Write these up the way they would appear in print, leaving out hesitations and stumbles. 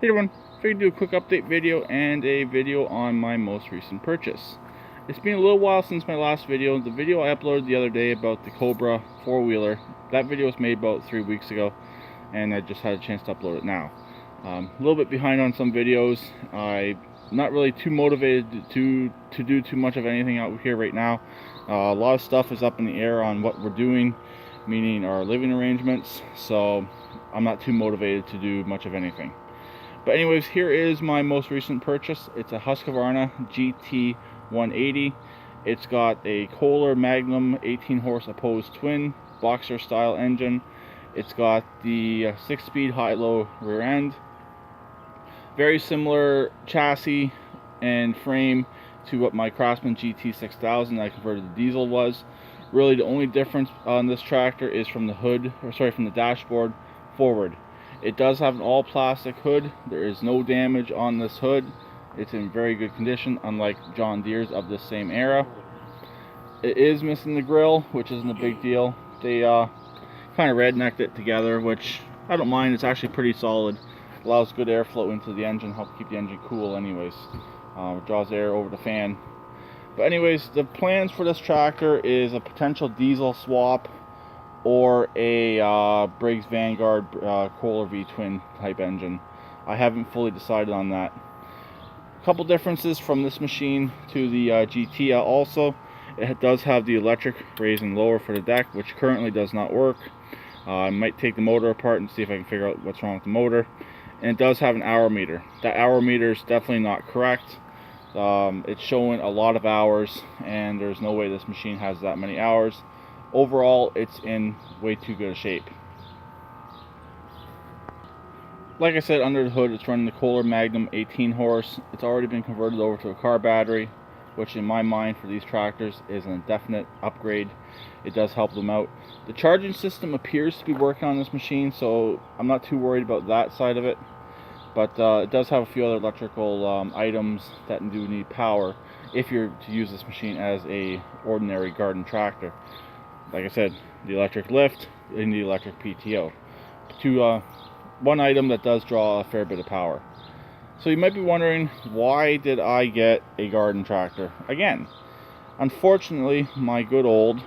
Hey everyone, figured to do a quick update video and a video on my most recent purchase. It's been a little while since my last video. The video I uploaded the other day about the Cobra 4-wheeler, that video was made about 3 weeks ago, and I just had a chance to upload it now. A little bit behind on some videos. I'm not really too motivated to do too much of anything out here right now. A lot of stuff is up in the air on what we're doing, meaning our living arrangements, so I'm not too motivated to do much of anything. But anyways, here is my most recent purchase. It's a Husqvarna GT-180. It's got a Kohler Magnum 18 horse opposed twin boxer style engine. It's got the 6-speed high-low rear end. Very similar chassis and frame to what my Craftsman GT-6000 I converted to diesel was. Really the only difference on this tractor is from the hood, from the dashboard forward. It does have an all plastic hood. There is no damage on this hood. It's in very good condition, unlike John Deere's of this same era. It is missing the grill, which isn't a big deal. They kind of rednecked it together, which I don't mind. It's actually pretty solid. Allows good airflow into the engine, helps keep the engine cool anyways. Draws air over the fan. But anyways, the plans for this tractor is a potential diesel swap or a Briggs Vanguard Kohler V-twin type engine. I haven't fully decided on that. A couple differences from this machine to the GT also. It does have the electric raise and lower for the deck, which currently does not work. I might take the motor apart and see if I can figure out what's wrong with the motor. And it does have an hour meter. That hour meter is definitely not correct. It's showing a lot of hours, and there's no way this machine has that many hours. Overall, it's in way too good a shape. Like I said, under the hood, it's running the Kohler Magnum 18 horse. It's already been converted over to a car battery, which in my mind for these tractors is an definite upgrade. It does help them out. The charging system appears to be working on this machine, so I'm not too worried about that side of it. But it does have a few other electrical items that do need power if you're to use this machine as a ordinary garden tractor. Like I said, the electric lift and the electric PTO. One item that does draw a fair bit of power. So you might be wondering, why did I get a garden tractor again? Unfortunately, my good old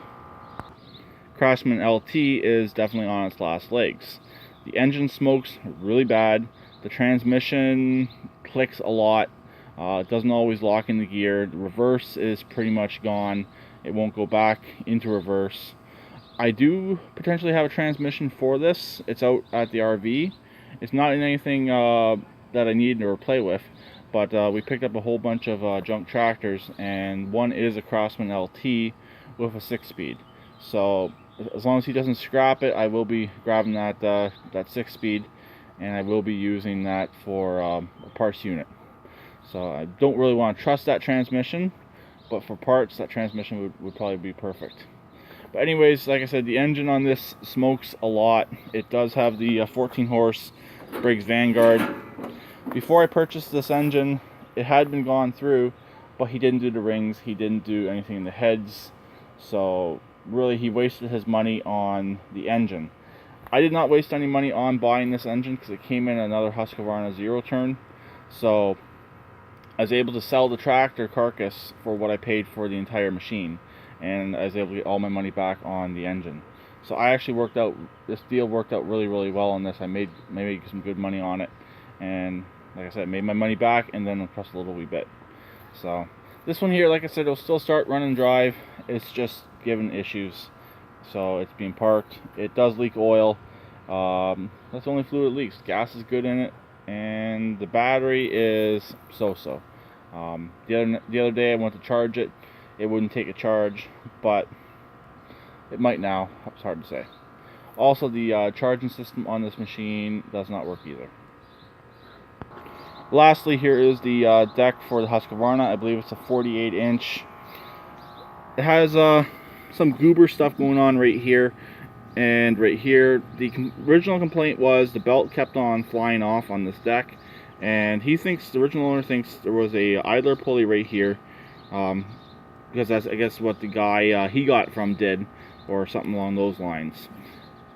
Craftsman LT is definitely on its last legs. The engine smokes really bad. The transmission clicks a lot. It doesn't always lock in the gear. The reverse is pretty much gone. It won't go back into reverse. I do potentially have a transmission for this. It's out at the RV. It's not in anything that I need or play with, but we picked up a whole bunch of junk tractors, and one is a Craftsman LT with a 6-speed. So as long as he doesn't scrap it, I will be grabbing that 6-speed, and I will be using that for a parts unit. So I don't really want to trust that transmission, but for parts, that transmission would probably be perfect. But anyways, like I said, the engine on this smokes a lot. It does have the 14 horse Briggs Vanguard. Before I purchased this engine, it had been gone through, but he didn't do the rings, he didn't do anything in the heads, so really he wasted his money on the engine. I did not waste any money on buying this engine because it came in another Husqvarna zero turn, so I was able to sell the tractor carcass for what I paid for the entire machine, and I was able to get all my money back on the engine. So I actually this deal worked out really well on this. I made some good money on it, and like I said, I made my money back and then plus a little wee bit. So this one here, like I said, it'll still start run and drive. It's just given issues, so it's being parked. It does leak oil. That's the only fluid it leaks. Gas is good in it, and the battery is so-so. The other day I went to charge it. It wouldn't take a charge, but it might now. It's hard to say. Also, the charging system on this machine does not work either. Lastly, here is the deck for the Husqvarna. I believe it's a 48-inch. It has some goober stuff going on right here and right here. The original complaint was the belt kept on flying off on this deck, and the original owner thinks there was a idler pulley right here, because that's, I guess, what the guy he got from did, or something along those lines.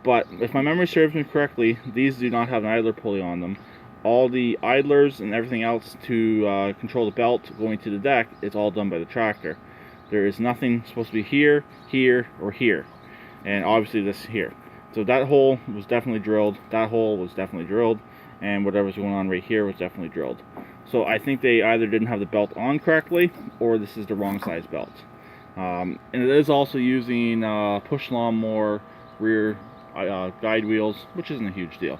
But if my memory serves me correctly, these do not have an idler pulley on them. all the idlers and everything else to control the belt going to the deck, it's all done by the tractor. There is nothing supposed to be here, here, or here, and obviously this here. So that hole was definitely drilled, that hole was definitely drilled, and whatever's going on right here was definitely drilled. So I think they either didn't have the belt on correctly, or this is the wrong size belt. And it is also using push lawnmower rear guide wheels, which isn't a huge deal.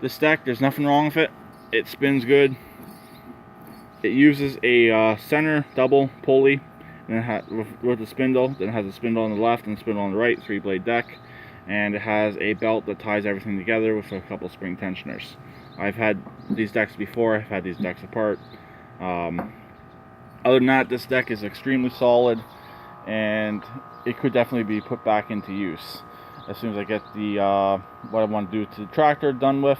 This deck, there's nothing wrong with it. It spins good. It uses a center double pulley and with the spindle. Then it has a spindle on the left and a spindle on the right, 3-blade deck. And it has a belt that ties everything together with a couple spring tensioners. I've had these decks before. I've had these decks apart. Other than that, this deck is extremely solid, and it could definitely be put back into use. As soon as I get the what I want to do to the tractor done with,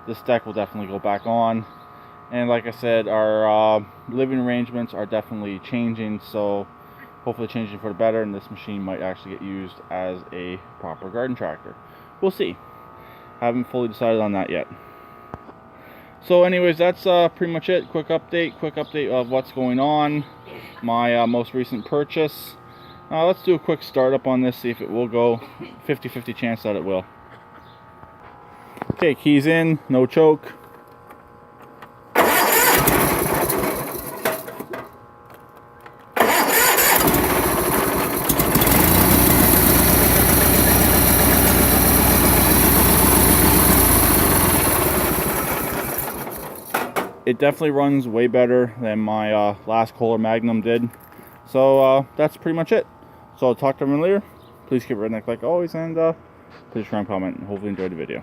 this deck will definitely go back on. And like I said, our living arrangements are definitely changing, so hopefully changing for the better, and this machine might actually get used as a proper garden tractor. We'll see. Haven't fully decided on that yet. So anyways, that's pretty much it. Quick update of what's going on. My most recent purchase. Let's do a quick startup on this, see if it will go. 50-50 chance that it will. Okay, keys in, no choke. It definitely runs way better than my last Kohler Magnum did. So that's pretty much it. So I'll talk to everyone later. Please keep redneck like always, and please try and comment, and hopefully enjoy the video.